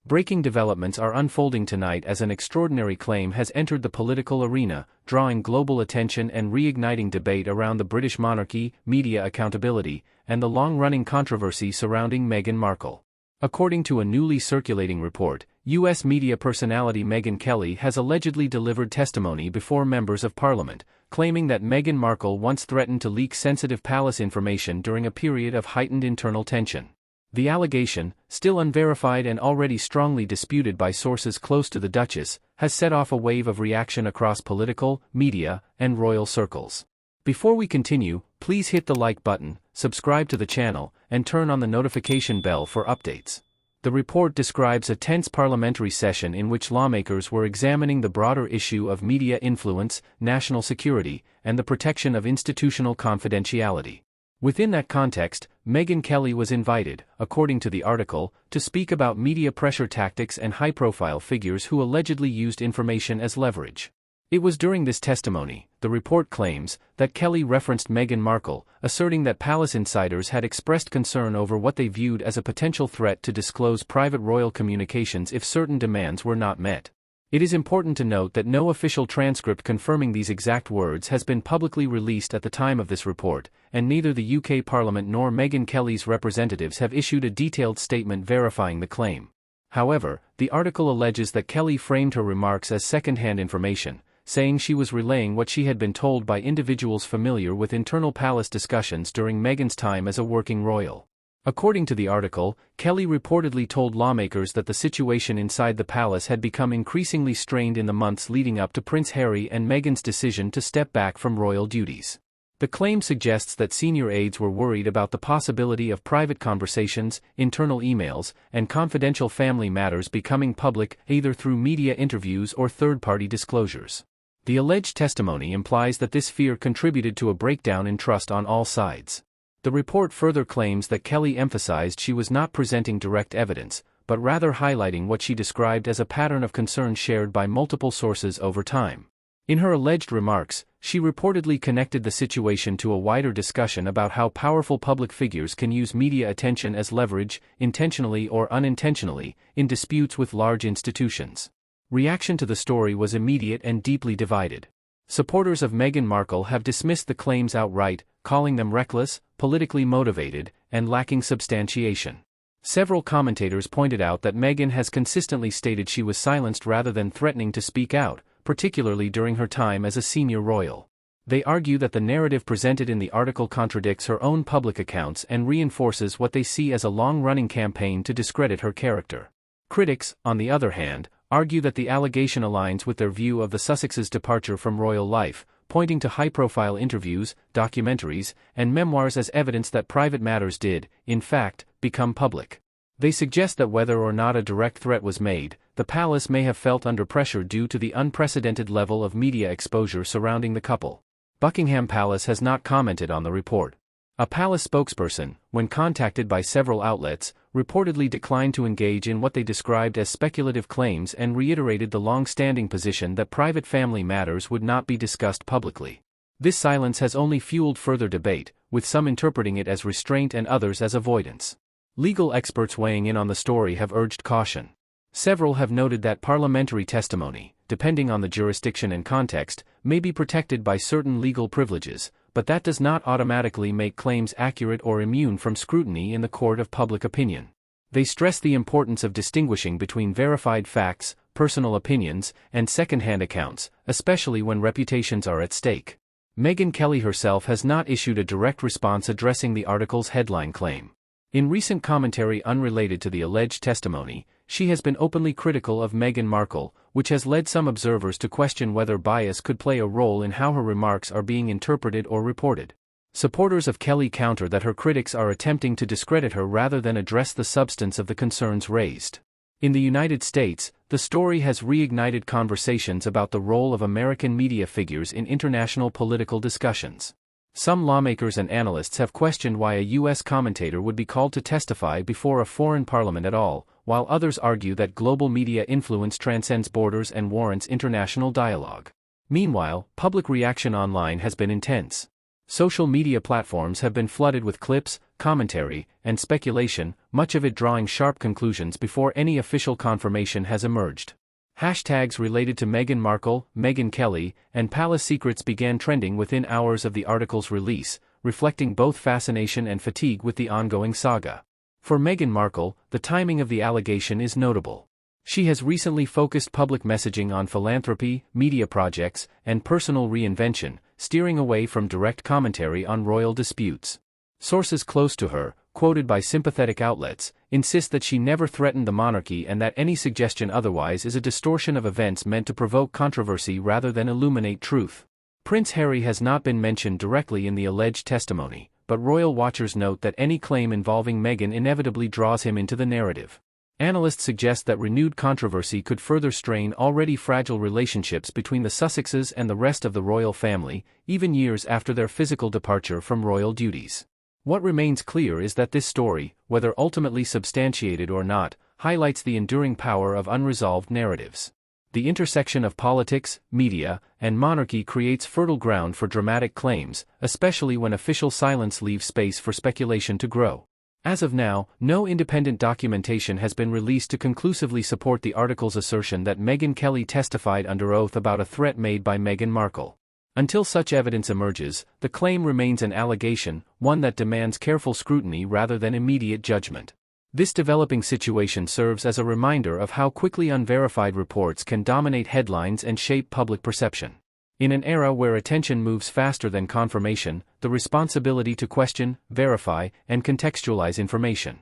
Breaking developments are unfolding tonight as an extraordinary claim has entered the political arena, drawing global attention and reigniting debate around the British monarchy, media accountability, and the long-running controversy surrounding Meghan Markle. According to a newly circulating report, U.S. media personality Megyn Kelly has allegedly delivered testimony before members of Parliament, claiming that Meghan Markle once threatened to leak sensitive palace information during a period of heightened internal tension. The allegation, still unverified and already strongly disputed by sources close to the Duchess, has set off a wave of reaction across political, media, and royal circles. Before we continue, please hit the like button, subscribe to the channel, and turn on the notification bell for updates. The report describes a tense parliamentary session in which lawmakers were examining the broader issue of media influence, national security, and the protection of institutional confidentiality. Within that context, Megyn Kelly was invited, according to the article, to speak about media pressure tactics and high-profile figures who allegedly used information as leverage. It was during this testimony, the report claims, that Kelly referenced Meghan Markle, asserting that palace insiders had expressed concern over what they viewed as a potential threat to disclose private royal communications if certain demands were not met. It is important to note that no official transcript confirming these exact words has been publicly released at the time of this report, and neither the UK Parliament nor Megyn Kelly's representatives have issued a detailed statement verifying the claim. However, the article alleges that Kelly framed her remarks as second-hand information, saying she was relaying what she had been told by individuals familiar with internal palace discussions during Meghan's time as a working royal. According to the article, Kelly reportedly told lawmakers that the situation inside the palace had become increasingly strained in the months leading up to Prince Harry and Meghan's decision to step back from royal duties. The claim suggests that senior aides were worried about the possibility of private conversations, internal emails, and confidential family matters becoming public either through media interviews or third-party disclosures. The alleged testimony implies that this fear contributed to a breakdown in trust on all sides. The report further claims that Kelly emphasized she was not presenting direct evidence, but rather highlighting what she described as a pattern of concern shared by multiple sources over time. In her alleged remarks, she reportedly connected the situation to a wider discussion about how powerful public figures can use media attention as leverage, intentionally or unintentionally, in disputes with large institutions. Reaction to the story was immediate and deeply divided. Supporters of Meghan Markle have dismissed the claims outright, calling them reckless, politically motivated, and lacking substantiation. Several commentators pointed out that Meghan has consistently stated she was silenced rather than threatening to speak out, particularly during her time as a senior royal. They argue that the narrative presented in the article contradicts her own public accounts and reinforces what they see as a long-running campaign to discredit her character. Critics, on the other hand, argue that the allegation aligns with their view of the Sussexes' departure from royal life, pointing to high-profile interviews, documentaries, and memoirs as evidence that private matters did, in fact, become public. They suggest that whether or not a direct threat was made, the palace may have felt under pressure due to the unprecedented level of media exposure surrounding the couple. Buckingham Palace has not commented on the report. A palace spokesperson, when contacted by several outlets, reportedly declined to engage in what they described as speculative claims and reiterated the long-standing position that private family matters would not be discussed publicly. This silence has only fueled further debate, with some interpreting it as restraint and others as avoidance. Legal experts weighing in on the story have urged caution. Several have noted that parliamentary testimony, depending on the jurisdiction and context, may be protected by certain legal privileges, but that does not automatically make claims accurate or immune from scrutiny in the court of public opinion. They stress the importance of distinguishing between verified facts, personal opinions, and second-hand accounts, especially when reputations are at stake. Megyn Kelly herself has not issued a direct response addressing the article's headline claim. In recent commentary unrelated to the alleged testimony, she has been openly critical of Meghan Markle, which has led some observers to question whether bias could play a role in how her remarks are being interpreted or reported. Supporters of Kelly counter that her critics are attempting to discredit her rather than address the substance of the concerns raised. In the United States, the story has reignited conversations about the role of American media figures in international political discussions. Some lawmakers and analysts have questioned why a U.S. commentator would be called to testify before a foreign parliament at all, while others argue that global media influence transcends borders and warrants international dialogue. Meanwhile, public reaction online has been intense. Social media platforms have been flooded with clips, commentary, and speculation, much of it drawing sharp conclusions before any official confirmation has emerged. Hashtags related to Meghan Markle, Megyn Kelly, and Palace Secrets began trending within hours of the article's release, reflecting both fascination and fatigue with the ongoing saga. For Meghan Markle, the timing of the allegation is notable. She has recently focused public messaging on philanthropy, media projects, and personal reinvention, steering away from direct commentary on royal disputes. Sources close to her, quoted by sympathetic outlets, insist that she never threatened the monarchy and that any suggestion otherwise is a distortion of events meant to provoke controversy rather than illuminate truth. Prince Harry has not been mentioned directly in the alleged testimony, but royal watchers note that any claim involving Meghan inevitably draws him into the narrative. Analysts suggest that renewed controversy could further strain already fragile relationships between the Sussexes and the rest of the royal family, even years after their physical departure from royal duties. What remains clear is that this story, whether ultimately substantiated or not, highlights the enduring power of unresolved narratives. The intersection of politics, media, and monarchy creates fertile ground for dramatic claims, especially when official silence leaves space for speculation to grow. As of now, no independent documentation has been released to conclusively support the article's assertion that Megyn Kelly testified under oath about a threat made by Meghan Markle. Until such evidence emerges, the claim remains an allegation, one that demands careful scrutiny rather than immediate judgment. This developing situation serves as a reminder of how quickly unverified reports can dominate headlines and shape public perception. In an era where attention moves faster than confirmation, the responsibility to question, verify, and contextualize information